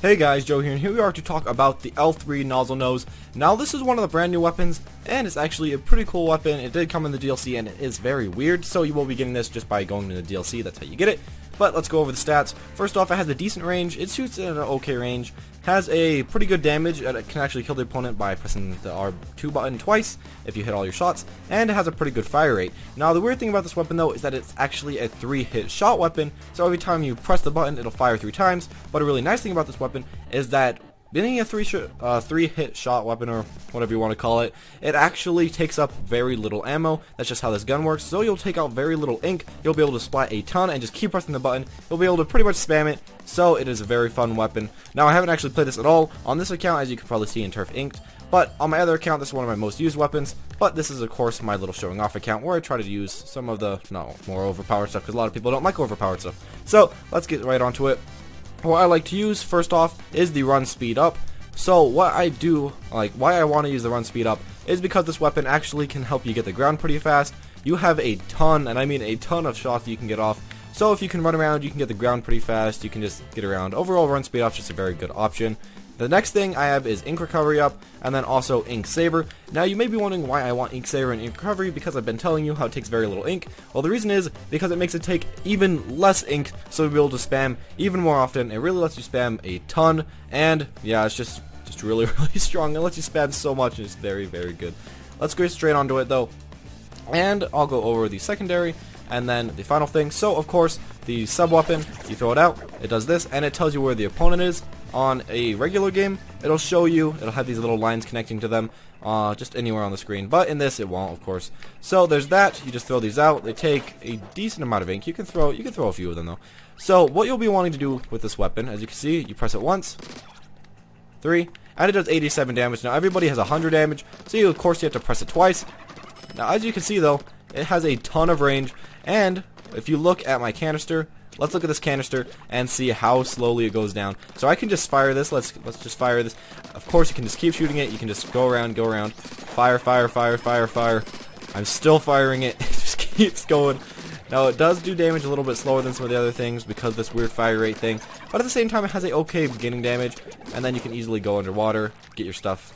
Hey guys, Joe here, and here we are to talk about the L-3 NozzleNose. Now this is one of the brand new weapons, and it's actually a pretty cool weapon. It did come in the DLC, and it is very weird, so you will be getting this just by going to the DLC, that's how you get it. But let's go over the stats. First off, it has a decent range, it shoots at an okay range, has a pretty good damage, it can actually kill the opponent by pressing the R2 button twice if you hit all your shots, and it has a pretty good fire rate. Now the weird thing about this weapon though is that it's actually a 3-hit shot weapon, so every time you press the button it'll fire 3 times, but a really nice thing about this weapon is that being a 3-hit shot weapon, or whatever you want to call it, it actually takes up very little ammo. That's just how this gun works. So you'll take out very little ink, you'll be able to splat a ton and just keep pressing the button. You'll be able to pretty much spam it, so it is a very fun weapon. Now I haven't actually played this at all on this account, as you can probably see in Turf Inked, but on my other account this is one of my most used weapons. But this is of course my little showing off account where I try to use some of the more overpowered stuff, because a lot of people don't like overpowered stuff. So let's get right onto it. What I like to use first off is the run speed up. So what I do, why I want to use the run speed up, is because this weapon actually can help you get the ground pretty fast. You have a ton, and I mean a ton of shots that you can get off. So if you can run around, you can get the ground pretty fast, you can just get around. Overall run speed up is just a very good option. The next thing I have is ink recovery up, and then also ink saver. Now you may be wondering why I want ink saver and ink recovery, because I've been telling you how it takes very little ink. Well, the reason is because it makes it take even less ink, so you'll be able to spam even more often. It really lets you spam a ton, and yeah, it's just really strong. It lets you spam so much, and it's very good. Let's go straight onto it though, and I'll go over the secondary and then the final thing. So of course the sub weapon, you throw it out, it does this, and it tells you where the opponent is. On a regular game it'll show you, it'll have these little lines connecting to them just anywhere on the screen, but in this it won't, of course. So there's that. You just throw these out. They take a decent amount of ink. You can throw a few of them though. So what you'll be wanting to do with this weapon, as you can see, you press it once, 3, and it does 87 damage. Now everybody has 100 damage, so of course you have to press it twice. Now as you can see though, it has a ton of range, and if you look at my canister, let's look at this canister and see how slowly it goes down. So I can just fire this. Let's just fire this. Of course you can just keep shooting it. You can just go around, fire. I'm still firing it. It just keeps going. Now it does do damage a little bit slower than some of the other things because of this weird fire rate thing, but at the same time it has a okay beginning damage, and then you can easily go underwater, get your stuff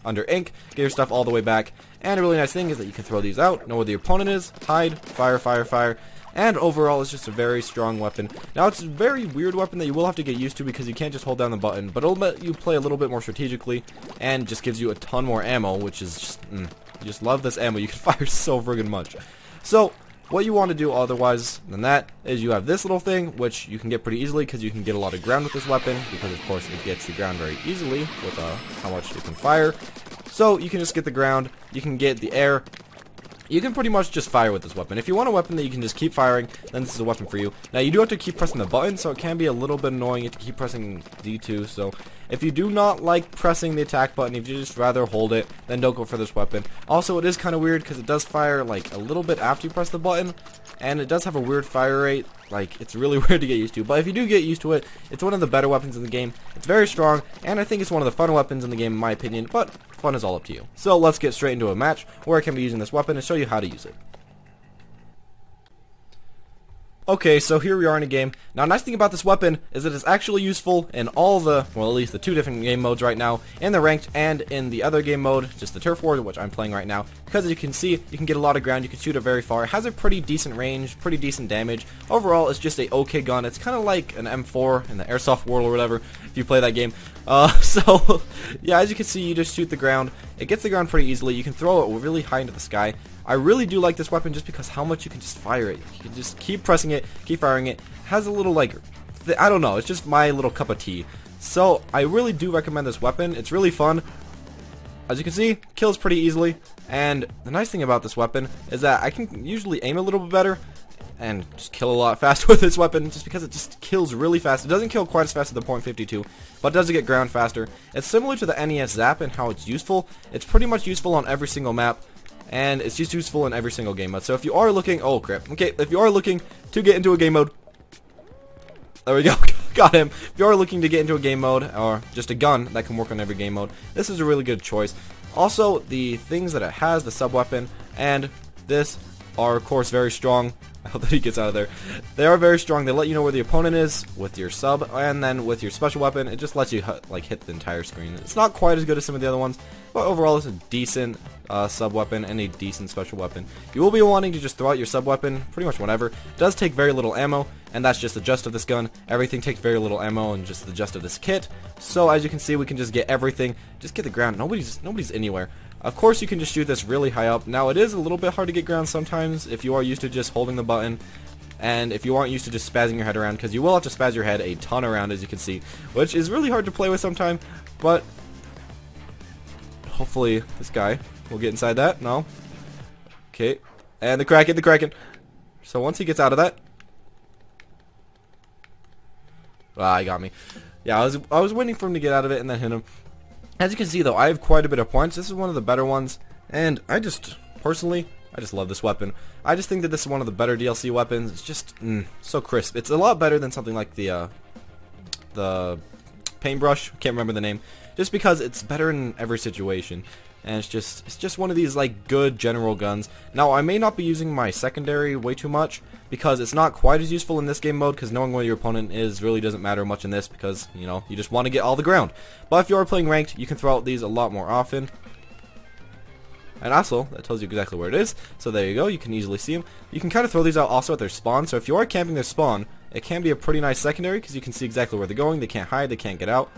under ink, get your stuff all the way back. And a really nice thing is that you can throw these out, know where the opponent is, hide, fire, and overall it's just a very strong weapon. Now it's a very weird weapon that you will have to get used to, because you can't just hold down the button, but it'll let you play a little bit more strategically and just gives you a ton more ammo, which is just, you just love this ammo. You can fire so friggin' much. So what you want to do otherwise than that is you have this little thing, which you can get pretty easily because you can get a lot of ground with this weapon, because of course it gets the ground very easily with how much it can fire. So you can just get the ground, you can get the air. You can pretty much just fire with this weapon. If you want a weapon that you can just keep firing, then this is a weapon for you. Now you do have to keep pressing the button, so it can be a little bit annoying. You have to keep pressing D2, so if you do not like pressing the attack button, if you just rather hold it, then don't go for this weapon. Also, it is kind of weird because it does fire like a little bit after you press the button, and it does have a weird fire rate. Like, it's really weird to get used to, but if you do get used to it, it's one of the better weapons in the game. It's very strong, and I think it's one of the fun weapons in the game in my opinion, but fun is all up to you. So let's get straight into a match where I can be using this weapon and show you how to use it. Okay, so here we are in a game. Now, nice thing about this weapon is that it's actually useful in all the, well, at least the 2 different game modes right now, in the ranked and in the other game mode, just the turf war, which I'm playing right now. Because as you can see, you can get a lot of ground, you can shoot it very far. It has a pretty decent range, pretty decent damage. Overall, it's just a okay gun. It's kind of like an M4 in the airsoft world or whatever, if you play that game. So, yeah, as you can see, you just shoot the ground. It gets the ground pretty easily. You can throw it really high into the sky. I really do like this weapon just because how much you can just fire it. You can just keep pressing it, keep firing it. It has a little, like, I don't know, it's just my little cup of tea. So, I really do recommend this weapon. It's really fun. As you can see, kills pretty easily. And the nice thing about this weapon is that I can usually aim a little bit better and just kill a lot faster with this weapon, just because it just kills really fast. It doesn't kill quite as fast as the .52, but it does get ground faster. It's similar to the NES Zap in how it's useful. It's pretty much useful on every single map, and it's just useful in every single game mode. So if you are looking, oh crap, okay, if you are looking to get into a game mode, there we go, got him. If you are looking to get into a game mode, or just a gun that can work on every game mode, this is a really good choice. Also, the things that it has, the sub weapon and this, are of course very strong. I hope that he gets out of there. They are very strong. They let you know where the opponent is with your sub, and then with your special weapon, it just lets you like hit the entire screen. It's not quite as good as some of the other ones, but overall it's a decent sub weapon and a decent special weapon. You will be wanting to just throw out your sub weapon pretty much whenever. It does take very little ammo, and that's just the gist of this gun. Everything takes very little ammo and just the gist of this kit. So as you can see, we can just get everything. Just get the ground. Nobody's anywhere. Of course, you can just shoot this really high up. Now, it is a little bit hard to get ground sometimes if you are used to just holding the button, and if you aren't used to just spazzing your head around, because you will have to spaz your head a ton around, as you can see, which is really hard to play with sometimes, but hopefully this guy will get inside that. No. Okay. And the Kraken. So once he gets out of that... Ah, he got me. Yeah, I was waiting for him to get out of it and then hit him. As you can see, though, I have quite a bit of points. This is one of the better ones, and personally, I just love this weapon. I just think that this is one of the better DLC weapons. It's just so crisp. It's a lot better than something like the paintbrush. Can't remember the name. Just because it's better in every situation, and it's just one of these like good general guns. Now, I may not be using my secondary way too much because it's not quite as useful in this game mode, because knowing where your opponent is really doesn't matter much in this, because you know you just want to get all the ground. But if you are playing ranked, you can throw out these a lot more often. And also, that tells you exactly where it is. So there you go, you can easily see them. You can kind of throw these out also at their spawn. So if you are camping their spawn, it can be a pretty nice secondary, because you can see exactly where they're going. They can't hide, they can't get out.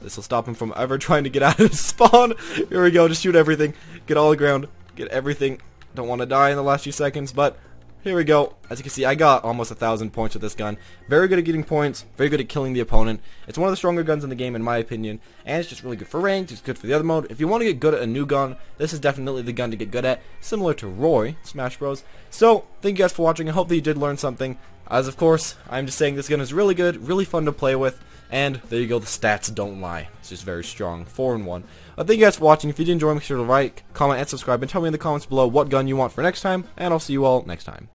This will stop him from ever trying to get out of his spawn. Here we go, just shoot everything. Get all the ground. Get everything. Don't want to die in the last few seconds, but here we go. As you can see, I got almost 1,000 points with this gun. Very good at getting points. Very good at killing the opponent. It's one of the stronger guns in the game, in my opinion. And it's just really good for ranked. It's good for the other mode. If you want to get good at a new gun, this is definitely the gun to get good at. Similar to Roy, Smash Bros. So, thank you guys for watching. I hope that you did learn something. As of course, I'm just saying this gun is really good, really fun to play with. And there you go, the stats don't lie. It's just very strong. 4-1. Thank you guys for watching. If you did enjoy, make sure to like, comment, and subscribe. And tell me in the comments below what gun you want for next time. And I'll see you all next time.